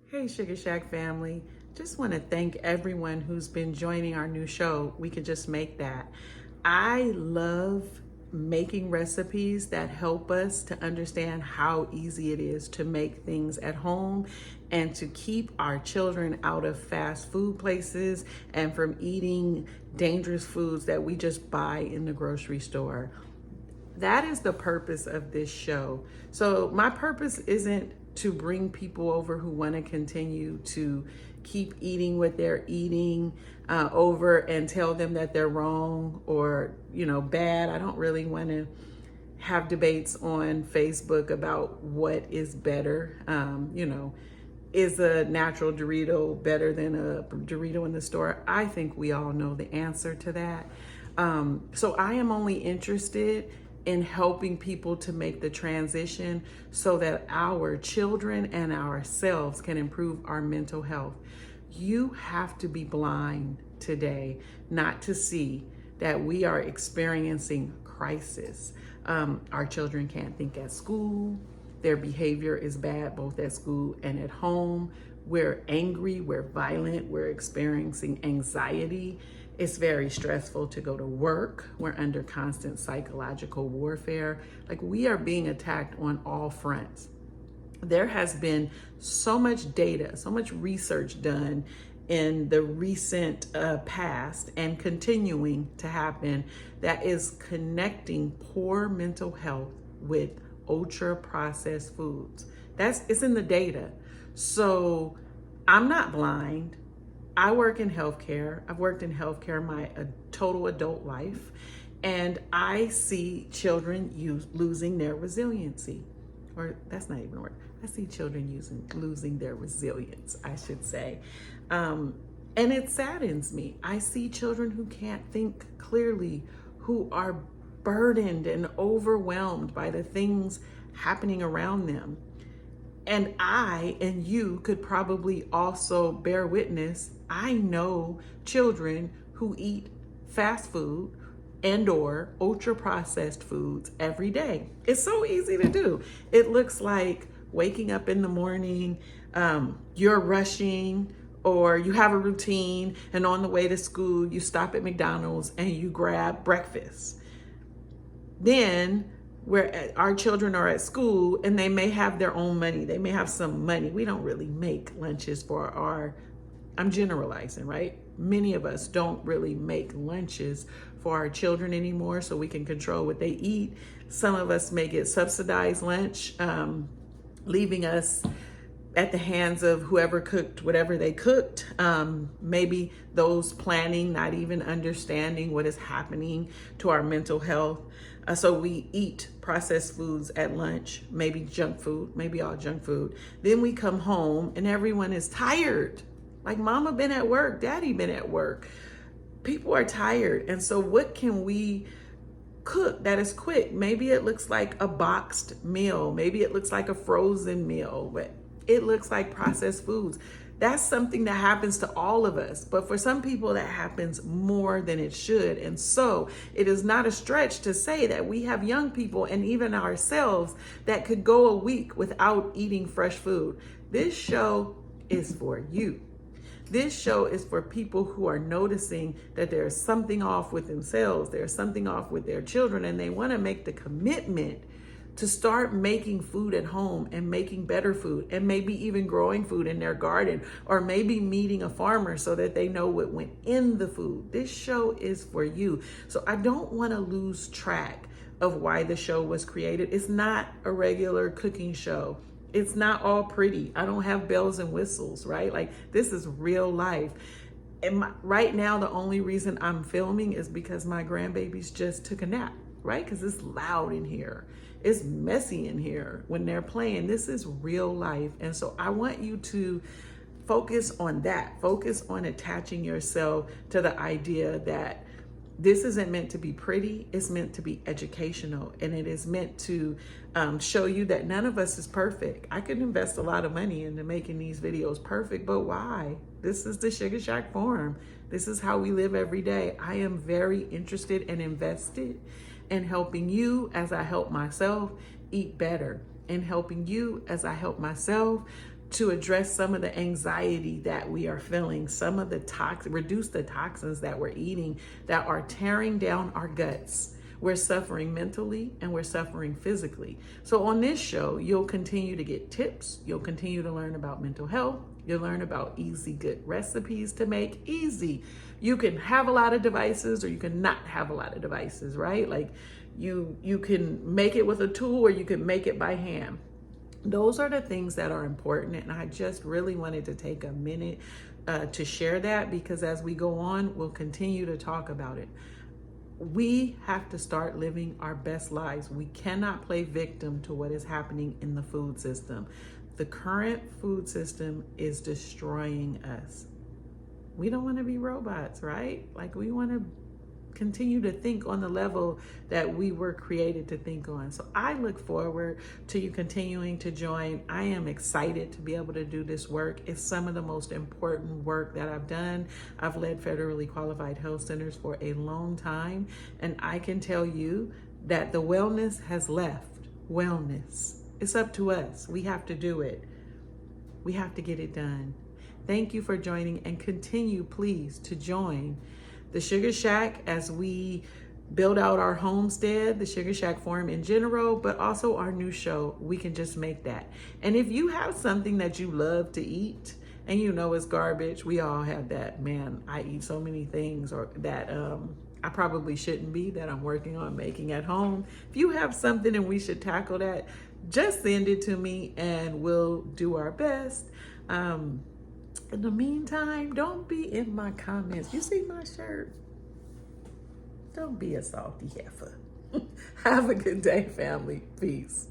Hey, Sugar Shack family. Just want to thank everyone who's been joining our new show. We Could Just Make That. I love making recipes that help us to understand how easy it is to make things at home and to keep our children out of fast food places and from eating dangerous foods that we just buy in the grocery store. That is the purpose of this show. So my purpose isn't to bring people over who want to continue to keep eating what they're eating over and tell them that they're wrong or bad. I don't really want to have debates on Facebook about what is better. Is a natural Dorito better than a Dorito in the store? I think we all know the answer to that. So I am only interested in helping people to make the transition so that our children and ourselves can improve our mental health. You have to be blind today not to see that we are experiencing crisis. Our children can't think at school. Their behavior is bad both at school and at home. We're angry, we're violent, we're experiencing anxiety. It's very stressful to go to work. We're under constant psychological warfare. Like, we are being attacked on all fronts. There has been so much data, so much research done in the recent past and continuing to happen that is connecting poor mental health with ultra processed foods. It's in the data. So I'm not blind. I work in healthcare. I've worked in healthcare my total adult life, and I see children losing their resiliency. Or that's not even a word. I see children losing their resilience, I should say. And it saddens me. I see children who can't think clearly, who are burdened and overwhelmed by the things happening around them. And I and you could probably also bear witness. I know children who eat fast food and or ultra processed foods every day. It's so easy to do. It looks like waking up in the morning, you're rushing, or you have a routine, and on the way to school, you stop at McDonald's and you grab breakfast. Then our children are at school and they may have their own money. They may have some money. We don't really make lunches for I'm generalizing, right? Many of us don't really make lunches for our children anymore so we can control what they eat. Some of us may get subsidized lunch, leaving us at the hands of whoever cooked whatever they cooked. Maybe those planning, not even understanding what is happening to our mental health. So we eat processed foods at lunch, maybe junk food, maybe all junk food. Then we come home and everyone is tired. Like, mama been at work, daddy been at work. People are tired. And so what can we cook that is quick? Maybe it looks like a boxed meal. Maybe it looks like a frozen meal, but it looks like processed foods. That's something that happens to all of us. But for some people, that happens more than it should. And so it is not a stretch to say that we have young people and even ourselves that could go a week without eating fresh food. This show is for you. This show is for people who are noticing that there's something off with themselves, there's something off with their children, and they want to make the commitment to start making food at home and making better food, and maybe even growing food in their garden, or maybe meeting a farmer so that they know what went in the food. This show is for you. So I don't want to lose track of why the show was created. It's not a regular cooking show. It's not all pretty. I don't have bells and whistles, right? Like, this is real life. And right now, the only reason I'm filming is because my grandbabies just took a nap, right? Because it's loud in here. It's messy in here when they're playing. This is real life. And so I want you to focus on that. Focus on attaching yourself to the idea that this isn't meant to be pretty. It's meant to be educational. And it is meant to show you that none of us is perfect. I could invest a lot of money into making these videos perfect, but why? This is the Sugar Shack Forum. This is how we live every day. I am very interested and invested in helping you as I help myself eat better, and helping you as I help myself to address some of the anxiety that we are feeling, some of the reduce the toxins that we're eating that are tearing down our guts. We're suffering mentally and we're suffering physically. So on this show, you'll continue to get tips. You'll continue to learn about mental health. You'll learn about easy, good recipes to make easy. You can have a lot of devices or you can not have a lot of devices, right? Like you can make it with a tool or you can make it by hand. Those are the things that are important. And I just really wanted to take a minute to share that, because as we go on, we'll continue to talk about it. We have to start living our best lives. We cannot play victim to what is happening in the food system. The current food system is destroying us. We don't want to be robots, right? Like, we want to continue to think on the level that we were created to think on. So I look forward to you continuing to join. I am excited to be able to do this work. It's some of the most important work that I've done. I've led federally qualified health centers for a long time, and I can tell you that the wellness has left. Wellness. It's up to us. We have to do it. We have to get it done. Thank you for joining, and continue, please, to join the Sugar Shack as we build out our homestead, the Sugar Shack Forum in general, but also our new show, We Can Just Make That. And if you have something that you love to eat and you know it's garbage, we all have that. Man, I eat so many things or that I probably shouldn't be, that I'm working on making at home. If you have something and we should tackle that, just send it to me and we'll do our best. In the meantime, don't be in my comments. You see my shirt? Don't be a salty heifer. Have a good day, family. Peace.